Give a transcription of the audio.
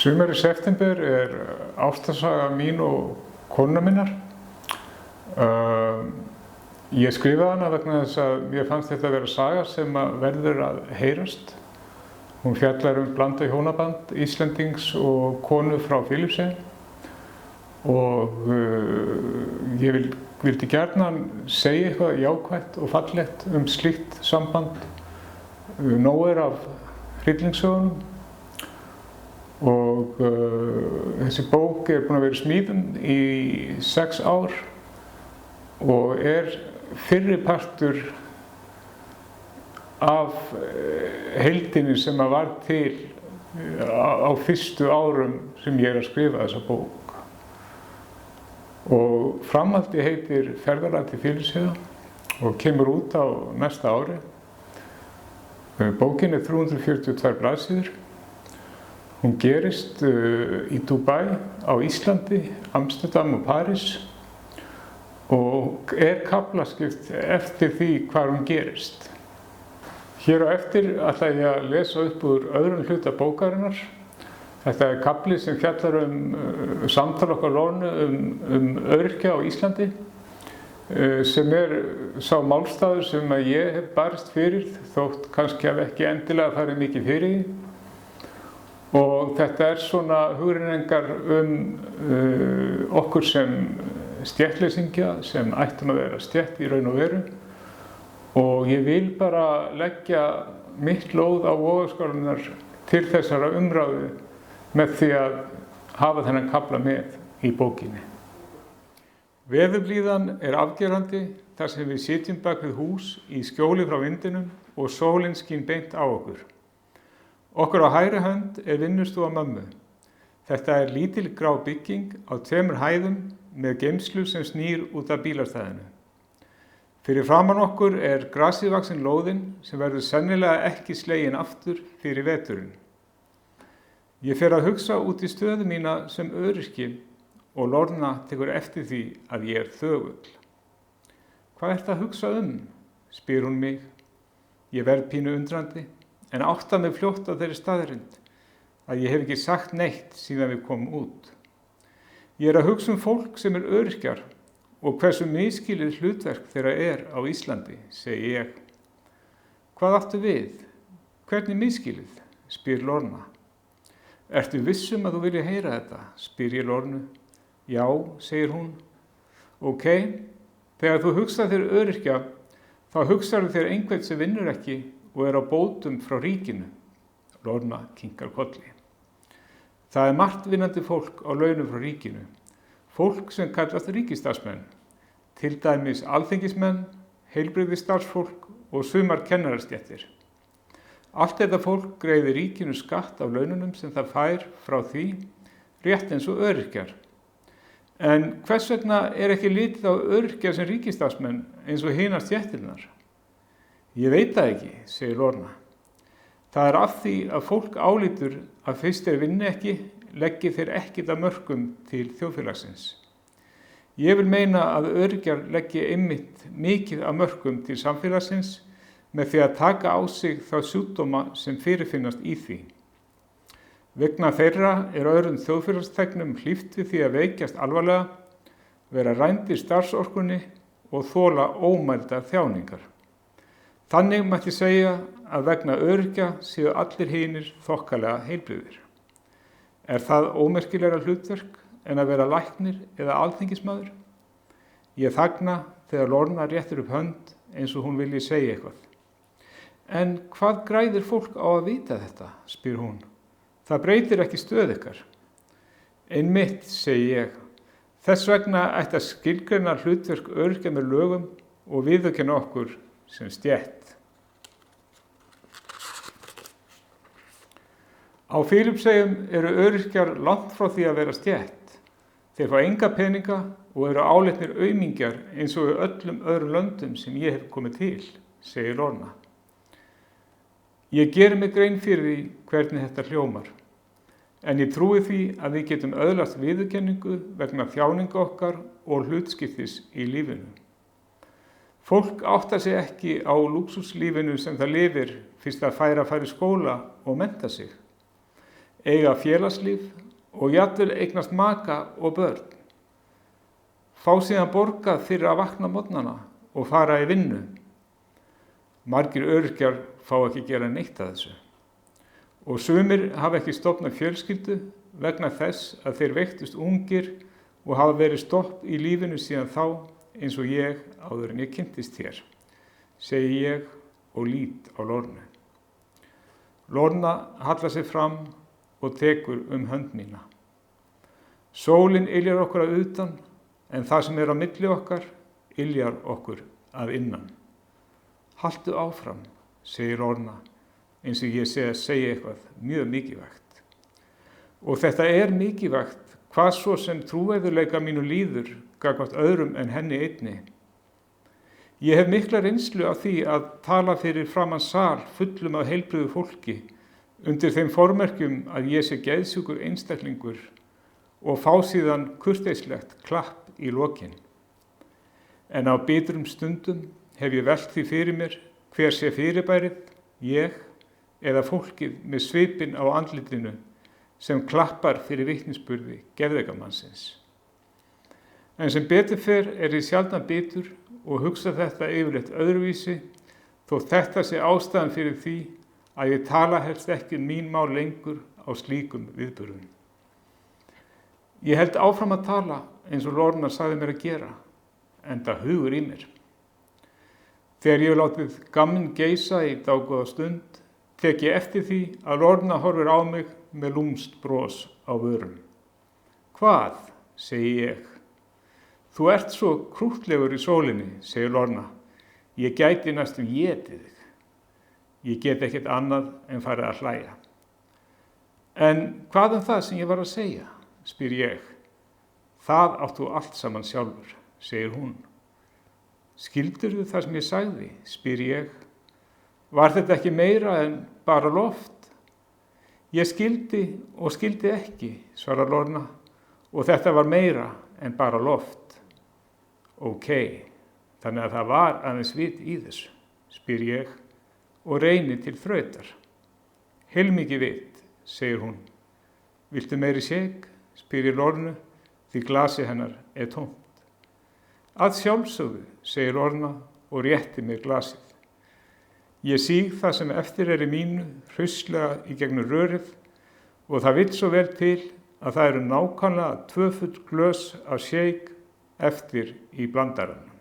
Sumar í september ástarsaga mín og konunnar minnar. Ég skrifaði hana vegna þess að mér fannst þetta að vera saga sem verður að heyrast. Hún fjallar blandað hjónaband Íslendings og konu frá Filippseyjum og ég vildi gjarnan segja eitthvað jákvætt og fallegt slíkt samband. Nóg af hryllingssögunum og þessi bók búin að vera í smíðum í 6 ár og fyrri partur af heildinni sem var til á fyrstu árum sem ég að skrifa þessa bók. Og framhaldi heitir Ferðalag til Filippseyja og kemur út á næsta ári. Bókin 342 blaðsíður. Hún gerist í Dubai, á Íslandi, Amsterdam og París og kaflaskipt eftir því hvar hún gerist. Hér á eftir ætla ég að lesa upp úr öðrum hluta bókarinnar. Þetta kafli sem fjallar samtal okkar Lornu öryrkja á Íslandi, sem sá málstaður sem ég hef barist fyrir, þótt kannski hafi ekki endilega farið mikið fyrir því. Og þetta svona hugrenningar okkur sem stéttleysingja, sem ættum að vera stétt í raun og veru. Og ég vil bara leggja mitt lóð á vogarskálarnar til þessara umræðu með því að hafa þennan kafla með í bókinni. Veðurblíðan afgerandi þar sem við sitjum bak við hús í skjóli frá vindinum og sólin skín beint á okkur. Okkur á hægri hönd vinnustúfa mömmu. Þetta lítil grá bygging á 2 hæðum með geymslu sem snýr út af bílastæðinu. Fyrir framan okkur grasið vaxin lóðin sem verður sennilega ekki slegin aftur fyrir veturinn. Ég fer að hugsa út í stöðu mína sem öryrki og Lorna tekur eftir því að ég þögull. Hvað ertu að hugsa spyr hún mig. Ég verð pínu undrandi. En átta mig fljótt á þeirri staðreynd að ég hef ekki sagt neitt síðan við komum út. Ég að hugsa fólk sem öryrkjar og hversu misskilið hlutverk þeirra á Íslandi, segi ég. Hvað áttu við? Hvernig misskilið? Spyr Lorna. Ertu vissum að þú vilja heyra þetta? Spyr ég Lornu. Já, segir hún. Ok, þegar þú hugsar þér öryrkja, þá hugsar þér einhvern sem vinnur ekki og á bótum frá ríkinu. Lorna kinkar kolli. Það margt vinnandi fólk á launum frá ríkinu. Fólk sem kallast ríkisstarfsmenn, til dæmis alþingismenn, heilbrigðisstarfsfólk og sumar kennarastéttir. Allt þetta fólk greiðir ríkinu skatt af laununum sem það fær frá því, rétt eins og öryrkjar. En hvers vegna ekki litið á öryrkja sem ríkisstarfsmenn eins og hinar stéttirnar? Ég veit það ekki, segir Lorna. Það af því að fólk álítur að fyrst vinni ekki, leggi þeir ekkert af mörkum til þjóðfélagsins. Ég vil meina að öryrkjar leggi einmitt mikið af mörkum til samfélagsins með því að taka á sig þá sjúkdóma sem fyrirfinnast í því. Vegna þeirra öðrum þjóðfélagsþegnum hlíft við því að veikjast alvarlega, vera rændir starfsorkunni og þola ómældar þjáningar. Þannig mætti segja að vegna öryrkja séu allir hinir þokkalega heilbrigðir. Það ómerkilegra hlutverk en að vera læknir eða alþingismaður? Ég þagna þegar Lorna réttir upp hönd eins og hún vilji segja eitthvað. En hvað græðir fólk á að vita þetta, spyr hún. Það breytir ekki stöð ykkar. Einmitt, segi ég. Þess vegna ætti að skilgreina hlutverk öryrkja með lögum og viðurkenna okkur sem stétt. Á Filippseyjum öryrkjar langt frá því að vera stétt. Þeir fá enga peninga og álitnir aumingjar eins og í öllum öðrum löndum sem ég hef komið til, segir Lorna. Ég geri mig grein fyrir því hvernig þetta hljómar, en ég trúi því að við getum öðlast viðurkenningu vegna þjáninga okkar og hlutskiptis í lífinu. Fólk áttar sig ekki á lúxuslífinu sem það lifir fyrst það fær að fara í skóla og mennta sig. eiga félagslíf og jafnvel eignast maka og börn. Fá síðan borgað fyrir að vakna morgnana og fara í vinnu. Margir öryrkjar fá ekki gera neitt að þessu. Og sumir hafa ekki stofnað fjölskyldu vegna þess að þeir veiktust ungir og hafa verið stopp í lífinu síðan þá eins og ég áður en ég kynntist þér, segi ég og lít á Lornu. Lorna hallar sig fram og tekur hönd mína. Sólin yljar okkur að utan, en það sem á milli okkar yljar okkur að innan. Haltu áfram, segir Lorna, eins og ég sé að segja eitthvað mjög mikilvægt. Og þetta mikilvægt, hvað svo sem trúverðugleika mínu líður gagnvart öðrum en henni einni. Ég hef mikla reynslu af því að tala fyrir framan sal fullum af heilbrigðu fólki undir þeim formerkjum að ég sé geðsjúkur einstaklingur og fá síðan kurteislegt klapp í lokin. En á bitrum stundum hef ég velt því fyrir mér hver sé fyrirbærið, ég eða fólkið með svipinn á andlitinu sem klappar fyrir vitnisburði geðveikamannsins. En sem betur fer ég sjaldan bitur og hugsa þetta yfirleitt öðruvísi, þó þetta sé ástæðan fyrir því að ég tala helst ekki mín mál lengur á slíkum viðburðum. Ég held áfram að tala eins og Lorna sagði mér að gera, enda hugur í mér. Þegar ég hef látið gamminn geisa í dágóða stund, tek ég eftir því að Lorna horfir á mig með lúmskt bros á vörum. Hvað, segi ég. Þú ert svo krúttlegur í sólinni, segir Lorna. Ég gæti næstum étið þig. Ég get ekkert annað en farið að hlæja. En hvað það sem ég var að segja, spyr ég. Það átt þú allt saman sjálfur, segir hún. Skildirðu það sem ég sagði, spyr ég. Var þetta ekki meira en bara loft? Ég skildi og skildi ekki, svarar Lorna, og þetta var meira en bara loft. Ókei, þannig að það var aðeins vit í þessu, spyr ég og reyni til þrautar. Heilmikið vit, segir hún. Viltu meiri shake, spyr ég Lornu, því glasið hennar tómt. Að sjálfsögðu, segir Lorna og rétti mér glasið. Ég síg það sem eftir í mínu hraustlega í gegnum rörið og það vill svo vel til að það eru nákvæmlega 2 full glös af shake eftir í blandaranum.